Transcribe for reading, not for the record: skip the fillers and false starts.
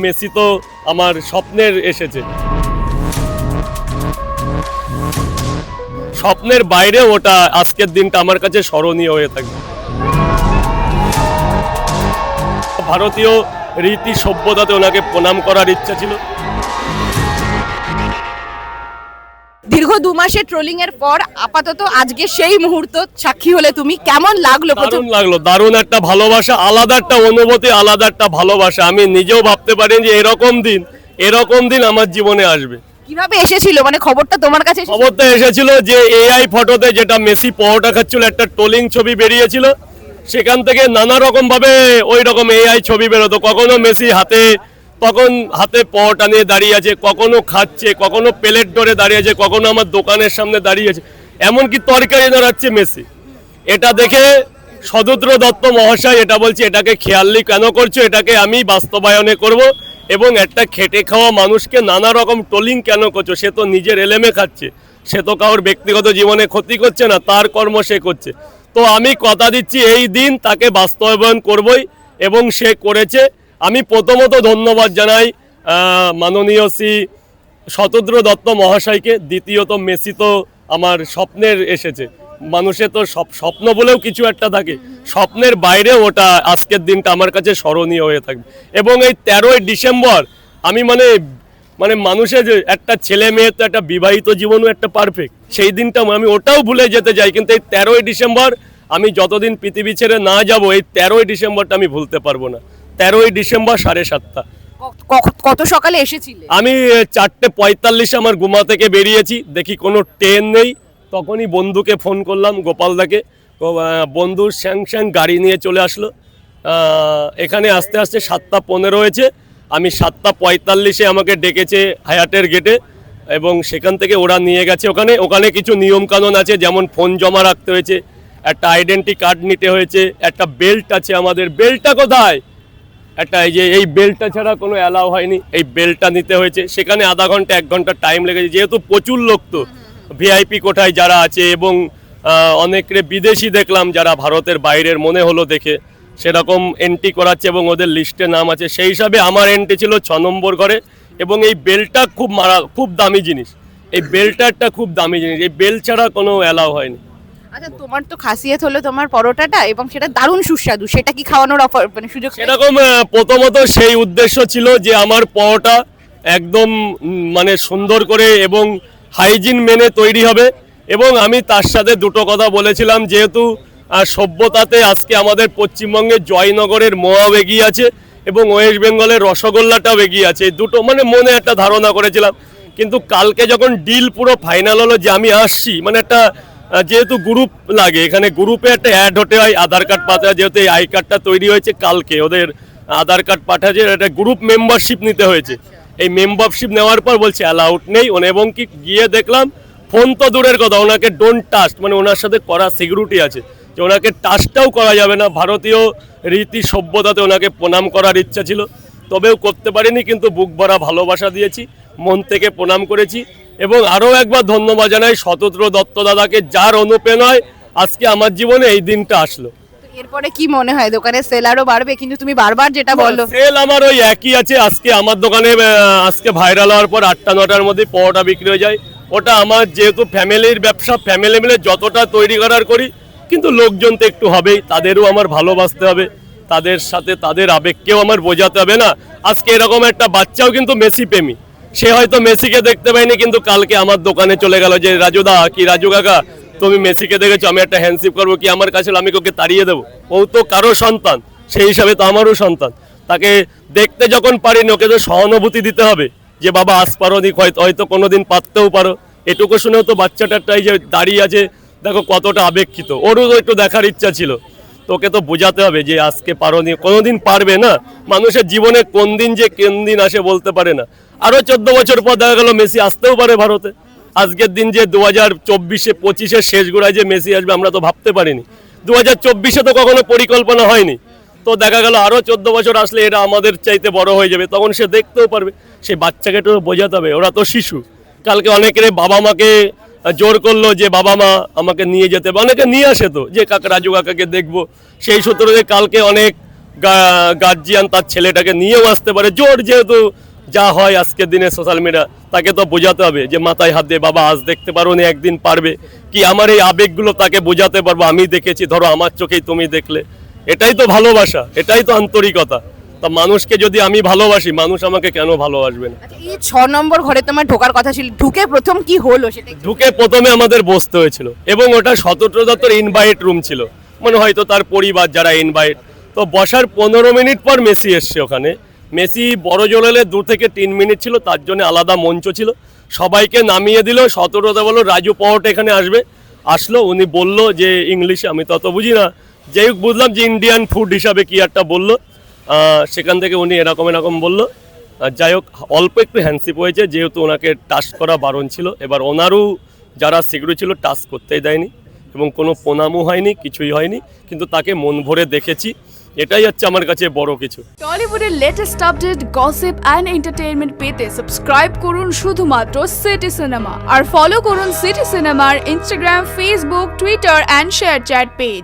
Messi তো আমার স্বপ্নের এসেছে, স্বপ্নের বাইরে ওটা আজকের দিনটা আমার কাছে স্মরণীয় হয়ে থাকবে। ভারতীয় রীতি সভ্যতাতে ওনাকে প্রণাম করার ইচ্ছা ছিল। দীর্ঘ 2 মাসের ট্রোলিং এর পর আপাতত আজকে সেই মুহূর্ত সাক্ষী হলে তুমি, কেমন লাগলো? দারুণ লাগলো, দারুণ একটা ভালোবাসা, আলাদা একটা অনুভূতি, আলাদা একটা ভালোবাসা। আমি নিজেও ভাবতে পারি যে এরকম দিন আমার জীবনে আসবে। কিভাবে এসেছিল, মানে খবরটা তোমার কাছে? খবরটা এসেছিল যে এআই ফটোতে যেটা মেসি পরোটা খাচ্ছিল একটা ট্রোলিং ছবি বেরিয়েছিল, সেখান থেকে নানা রকম ভাবে ওই রকম এআই ছবি বেরোতো। কখনো মেসি হাতে পরোটা নিয়ে দাঁড়িয়ে আছে, কখনো খাচ্ছে, কখনো প্লেট ধরে দাঁড়িয়ে আছে, কখনো আমার দোকানের সামনে দাঁড়িয়ে আছে, এমনকি তরকারি দাঁড়াচ্ছে মেসি। এটা দেখে সদুদ্র দত্ত মহাশয় এটা বলছে, এটাকে খেয়ালি কেন করছো, এটাকে আমি বাস্তবায়নে করব, এবং একটা খেটে খাওয়া মানুষকে নানা রকম ট্রোলিং কেন করছো? সে তো নিজের এলেমে খাচ্ছে, সে তো কারোর ব্যক্তিগত জীবনে ক্ষতি করছে না, তার কর্ম সে করছে। তো আমি কথা দিচ্ছি এই দিন তাকে বাস্তবায়ন করবই, এবং সে করেছে। আমি প্রথমত ধন্যবাদ জানাই মাননীয় শ্রী শতদ্র দত্ত মহাশয়কে। দ্বিতীয়ত মেসি তো আমার স্বপ্নের এসেছে। মানুষের তো স্বপ্ন বলেও কিছু একটা থাকে, স্বপ্নের বাইরে ওটা আজকের দিনটা আমার কাছে স্মরণীয় হয়ে থাকবে। এবং এই 13ই ডিসেম্বর আমি মানে মানুষের যে একটা ছেলে মেয়ে তো একটা বিবাহিত জীবনও একটা পারফেক্ট, সেই দিনটা আমি ওটাও ভুলে যেতে চাই, কিন্তু এই 13ই ডিসেম্বর আমি যতদিন পৃথিবী ছেড়ে না যাব, এই 13ই ডিসেম্বরটা আমি ভুলতে পারবো না। 13ই ডিসেম্বর 7:30। কত সকালে এসেছিলে? আমি 4:45 আমার গুমা থেকে বেরিয়েছি, দেখি কোনো ট্রেন নেই, তখনই বন্ধুকে ফোন করলাম, গোপালদাকে। বন্ধুর স্যাং গাড়ি নিয়ে চলে আসলো। এখানে আস্তে আস্তে 7:15 হয়েছে, আমি 7:45 আমাকে ডেকেছে হায়াটের গেটে, এবং সেখান থেকে ওরা নিয়ে গেছে ওখানে কিছু নিয়মকানুন আছে, যেমন ফোন জমা রাখতে হয়েছে, একটা আইডেন্টি কার্ড নিতে হয়েছে, একটা বেল্ট আছে। আমাদের বেল্টটা কোথায়? একটা এই বেল্টটা ছাড়া কোনো অ্যালাউ হয়নি, এই বেল্টটা নিতে হয়েছে। সেখানে আধা ঘন্টা 1 ঘন্টা টাইম লেগেছে, যেহেতু প্রচুর লোক, তো ভিআইপি কোঠায় যারা আছে, এবং অনেকে বিদেশি দেখলাম যারা ভারতের বাইরের মনে হলো দেখে, সেরকম এন্ট্রি করাচ্ছে এবং ওদের লিস্টে নাম আছে। সেই হিসাবে আমার এন্ট্রি ছিল 6 নম্বর ঘরে। এবং এই বেল্টটা খুব দামি জিনিস, এই বেল্টটা খুব দামি জিনিস, এই বেল্ট ছাড়া কোনো অ্যালাউ হয়নি। আচ্ছা, তোমার তো খাসিয়ত হলো তোমার পরোটাটা, এবং সেটা দারুণ সুস্বাদু, সেটা কি খাওয়ানোর অফার মানে সুযোগ? এরকম প্রথমত সেই উদ্দেশ্য ছিল যে আমার পরোটা একদম মানে সুন্দর করে এবং হাইজিন মেনে তৈরি হবে। এবং আমি তার সাথে দুটো কথা বলেছিলাম, যেহেতু সভ্যতাতে আজকে আমাদের পশ্চিমবঙ্গে জয়নগরের মোয়াও এগিয়ে আছে এবং ওয়েস্ট বেঙ্গলের রসগোল্লাটাও এগিয়ে আছে, দুটো মানে মনে একটা ধারণা করেছিলাম। কিন্তু কালকে যখন ডিল পুরো ফাইনাল হলো যে আমি আসছি, মানে একটা যেহেতু গ্রুপ লাগে, এখানে গ্রুপে একটা অ্যাড হতে হয়, আধার কার্ড পাঠাতে হয়, যেহেতু এই আই কার্ডটা তৈরি হয়েছে কালকে, ওদের আধার কার্ড পাঠাচ্ছে, একটা গ্রুপ মেম্বারশিপ নিতে হয়েছে। এই মেম্বারশিপ নেওয়ার পর বলছে অ্যালাউড নেই, এবং কি গিয়ে দেখলাম ফোন তো দূরের কথা, ওনাকে ডোন্ট টাচ, মানে ওনার সাথে করা সিকিউরিটি আছে যে ওনাকে টাচটাও করা যাবে না। ভারতীয় রীতি সভ্যতাতে ওনাকে প্রণাম করার ইচ্ছা ছিল, তবেও করতে পারিনি, কিন্তু বুক ভরা ভালোবাসা দিয়েছি, মন থেকে প্রণাম করেছি। এবং আরও একবার ধন্যবাদ জানাই শতদ্র দত্ত দাদাকে, যার অনুপ্রেরণায় আজকে আমার জীবনে এই দিনটা আসলো। এরপরে কি মনে হয় দোকানের সেল আরো বাড়বে? কিন্তু তুমি বারবার যেটা বলো, সেল আমার ওই একই আছে। আজকে আমার দোকানে আজকে ভাইরাল হওয়ার পর 8টা-9টার মধ্যে পরোটা বিক্রি হয়ে যায়। ওটা আমার যেহেতু ফ্যামিলির ব্যবসা, ফ্যামিলি মিলে যতটা তৈরি করার করি, কিন্তু লোকজন তো একটু হবেই, তাদেরও আমার ভালোবাসতে হবে, তাদের সাথে তাদের আবেগকেও আমার বোঝাতে হবে না। আজকে এরকম একটা বাচ্চাও কিন্তু মেসি প্রেমী, সে হয়তো মেসিকে দেখতে পায়নি, কিন্তু কালকে আমার দোকানে চলে গেল যে রাজুদা কি রাজু কাকা তুমি মেসিকে দেখেছো, আমি একটা হ্যান্ডশিপ করবো কি আমার কাছে, আমি ওকে তাড়িয়ে দেবো? ও তো কারো সন্তান, সেই হিসাবে তো আমারও সন্তান। তাকে দেখতে যখন পারিনি, ওকে তো সহানুভূতি দিতে হবে যে বাবা আজ পারো নি, হয়তো কোনোদিন পারতেও পারো। এটুকু শুনেও তো বাচ্চাটাই যে দাঁড়িয়ে আছে, দেখো কতটা আবেক্ষিত, ওরও তো একটু দেখার ইচ্ছা ছিল। তোকে তো বোঝাতে হবে যে আজকে পারো নি, কোনোদিন পারবে না। মানুষের জীবনে কোন দিন আসে বলতে পারে না। আরও 14 বছর পর দেখা গেল মেসি আসতেও পারে ভারতে। আজকের দিন যে 2024-25 শেষ গোড়ায় যে মেসি আসবে আমরা তো ভাবতে পারিনি। 2024 তো কখনো পরিকল্পনা হয়নি। তো দেখা গেল আরও 14 বছর আসলে এরা আমাদের চাইতে বড় হয়ে যাবে, তখন সে দেখতেও পারবে। সেই বাচ্চাকে তো বোঝাতে হবে, ওরা তো শিশু। কালকে অনেকের বাবা মাকে জোর করলো যে বাবা মা আমাকে নিয়ে যেতে, অনেকে নিয়ে আসে তো যে কাকা রাজু কাকাকে দেখবো, সেই সূত্রে কালকে অনেক গার্জিয়ান তার ছেলেটাকে নিয়েও আসতে পারে, জোর যেহেতু যা হয় আজকের দিনে সোশ্যাল মিডিয়া, তাকে তো বোঝাতে হবে যে মাথায় হাত দিয়ে বাবা আজ দেখতে পারো নি, একদিন পারবে কি, আমার এই আবেগগুলো তাকে বোঝাতে পারবো, আমি দেখেছি, ধরো আমার চোখেই তুমি দেখলে, এটাই তো ভালোবাসা, এটাই তো আন্তরিকতা। তা মানুষকে যদি আমি ভালোবাসি, মানুষ আমাকে কেন ভালোবাসবে না? আচ্ছা, এই 6 নম্বর ঘরে তোমার ঢোকার কথা ছিল, ঢুকে প্রথম কি হলো সেটা একটু- ঢুকে প্রথমে আমাদের বসতে হয়েছিল এবং ওটা সতর্ক দত্তর ইনভাইট রুম ছিল, মানে হয়তো তার পরিবার যারা ইনভাইট, তো বসার 15 মিনিট পর মেসি এসছে ওখানে। মেসি বড় জোরেলে 2 থেকে 3 মিনিট ছিল, তার জন্য আলাদা মঞ্চ ছিল, সবাইকে নামিয়ে দিল, সতর্কতা বললো রাজু পাওয়াট এখানে আসবে, আসলো, উনি বলল যে ইংলিশে, আমি তত বুঝি না, যাই হোক বুঝলাম যে ইন্ডিয়ান ফুড হিসাবে কি একটা বললো, সেখান থেকে উনি এরকম বললো। যাই হোক অল্প একটু হ্যান্ডশিপ হয়েছে, যেহেতু ওনাকে টাচ করা বারণ ছিল, এবার ওনারও যারা সিকিউরিটি ছিল টাচ করতেই দেয়নি এবং কোনো প্রণামও হয়নি, কিছুই হয়নি, কিন্তু তাকে মন ভরে দেখেছি, এটাই হচ্ছে আমার কাছে বড় কিছু। টলিউডের latest update, gossip and entertainment পেতে সাবস্ক্রাইব করুন শুধুমাত্র সিটি সিনেমা, আর ফলো করুন সিটি সিনেমার Instagram, Facebook, Twitter and ShareChat page.